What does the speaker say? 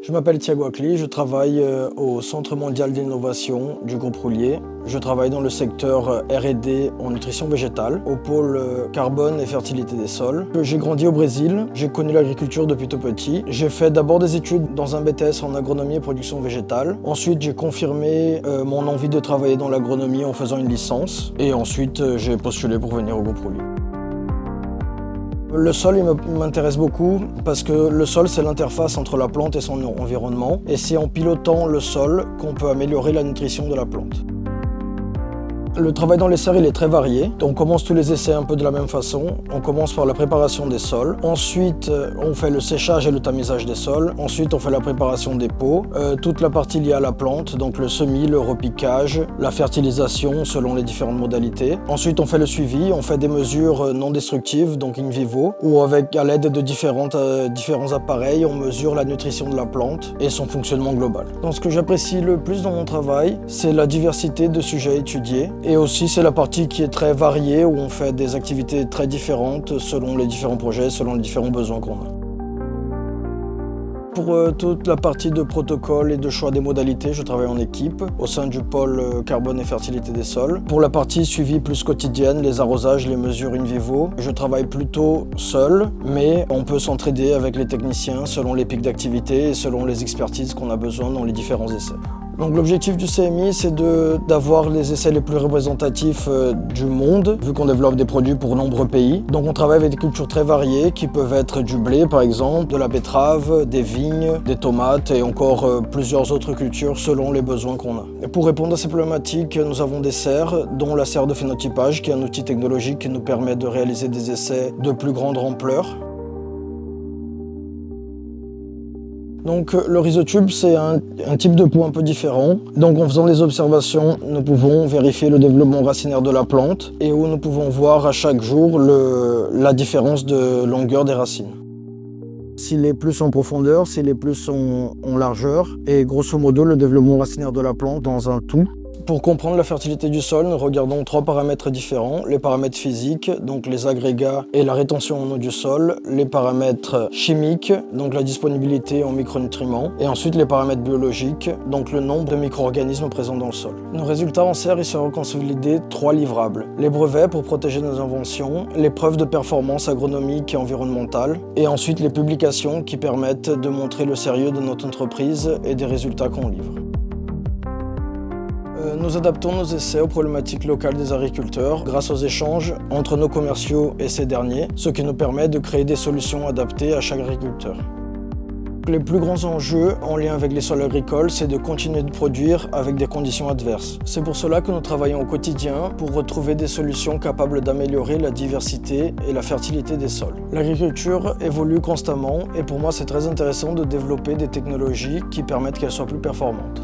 Je m'appelle Thiago Acli, je travaille au Centre mondial d'innovation du groupe Roulier. Je travaille dans le secteur R&D en nutrition végétale, au pôle carbone et fertilité des sols. J'ai grandi au Brésil, j'ai connu l'agriculture depuis tout petit. J'ai fait d'abord des études dans un BTS en agronomie et production végétale. Ensuite, j'ai confirmé mon envie de travailler dans l'agronomie en faisant une licence. Et ensuite, j'ai postulé pour venir au groupe Roulier. Le sol m'intéresse beaucoup parce que le sol, c'est l'interface entre la plante et son environnement. Et c'est en pilotant le sol qu'on peut améliorer la nutrition de la plante. Le travail dans les serres, il est très varié. On commence tous les essais un peu de la même façon. On commence par la préparation des sols. Ensuite, on fait le séchage et le tamisage des sols. Ensuite, on fait la préparation des pots. Toute la partie liée à la plante, donc le semis, le repiquage, la fertilisation selon les différentes modalités. Ensuite, on fait le suivi. On fait des mesures non destructives, donc in vivo, où à l'aide de différents appareils, on mesure la nutrition de la plante et son fonctionnement global. Donc, ce que j'apprécie le plus dans mon travail, c'est la diversité de sujets étudiés. Et aussi, c'est la partie qui est très variée, où on fait des activités très différentes selon les différents projets, selon les différents besoins qu'on a. Pour toute la partie de protocole et de choix des modalités, je travaille en équipe au sein du pôle carbone et fertilité des sols. Pour la partie suivi plus quotidienne, les arrosages, les mesures in vivo, je travaille plutôt seul, mais on peut s'entraider avec les techniciens selon les pics d'activité et selon les expertises qu'on a besoin dans les différents essais. Donc l'objectif du CMI, c'est d'avoir les essais les plus représentatifs du monde, vu qu'on développe des produits pour nombreux pays. Donc on travaille avec des cultures très variées, qui peuvent être du blé par exemple, de la betterave, des vignes, des tomates et encore plusieurs autres cultures selon les besoins qu'on a. Et pour répondre à ces problématiques, nous avons des serres, dont la serre de phénotypage, qui est un outil technologique qui nous permet de réaliser des essais de plus grande ampleur. Donc le rhizotube, c'est un type de pot un peu différent. Donc en faisant des observations, nous pouvons vérifier le développement racinaire de la plante et où nous pouvons voir à chaque jour la différence de longueur des racines. S'il est plus en profondeur, s'il est plus en largeur et grosso modo le développement racinaire de la plante dans un tout. Pour comprendre la fertilité du sol, nous regardons 3 paramètres différents. Les paramètres physiques, donc les agrégats et la rétention en eau du sol. Les paramètres chimiques, donc la disponibilité en micronutriments. Et ensuite les paramètres biologiques, donc le nombre de micro-organismes présents dans le sol. Nos résultats en serre, ils seront consolidés 3 livrables. Les brevets pour protéger nos inventions, les preuves de performance agronomique et environnementale, et ensuite les publications qui permettent de montrer le sérieux de notre entreprise et des résultats qu'on livre. Nous adaptons nos essais aux problématiques locales des agriculteurs grâce aux échanges entre nos commerciaux et ces derniers, ce qui nous permet de créer des solutions adaptées à chaque agriculteur. Les plus grands enjeux en lien avec les sols agricoles, c'est de continuer de produire avec des conditions adverses. C'est pour cela que nous travaillons au quotidien pour retrouver des solutions capables d'améliorer la diversité et la fertilité des sols. L'agriculture évolue constamment et pour moi c'est très intéressant de développer des technologies qui permettent qu'elle soit plus performante.